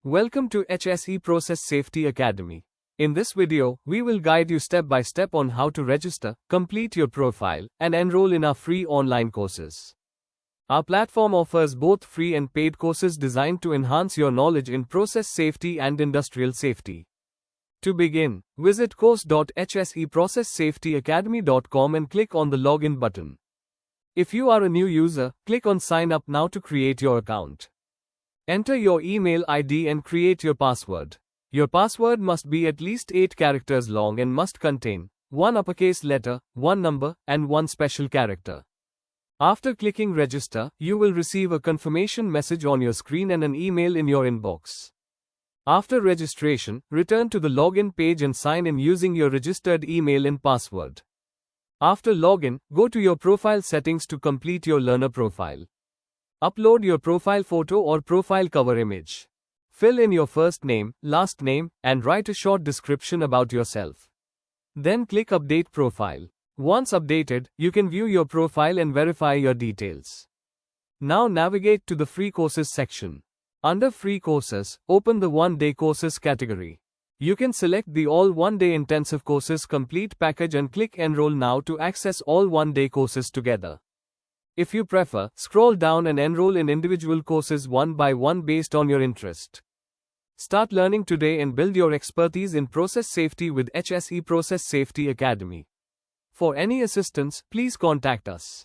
Welcome to HSE Process Safety Academy. In this video, we will guide you step by step on how to register, complete your profile, and enroll in our free online courses. Our platform offers both free and paid courses designed to enhance your knowledge in process safety and industrial safety. To begin, visit course.hseprocesssafetyacademy.com and click on the login button. If you are a new user, click on sign up now to create your account. Enter your email ID and create your password. Your password must be at least 8 characters long and must contain 1 uppercase letter, 1 number, and 1 special character. After clicking register, you will receive a confirmation message on your screen and an email in your inbox. After registration, return to the login page and sign in using your registered email and password. After login, go to your profile settings to complete your learner profile. Upload your profile photo or profile cover image. Fill in your first name, last name, and write a short description about yourself. Then click Update Profile. Once updated, you can view your profile and verify your details. Now navigate to the Free Courses section. Under Free Courses, open the One-Day Courses category. You can select the All One-Day Intensive Courses Complete package and click Enroll now to access all one-day courses together. If you prefer, scroll down and enroll in individual courses one by one based on your interest. Start learning today and build your expertise in process safety with HSE Process Safety Academy. For any assistance, please contact us.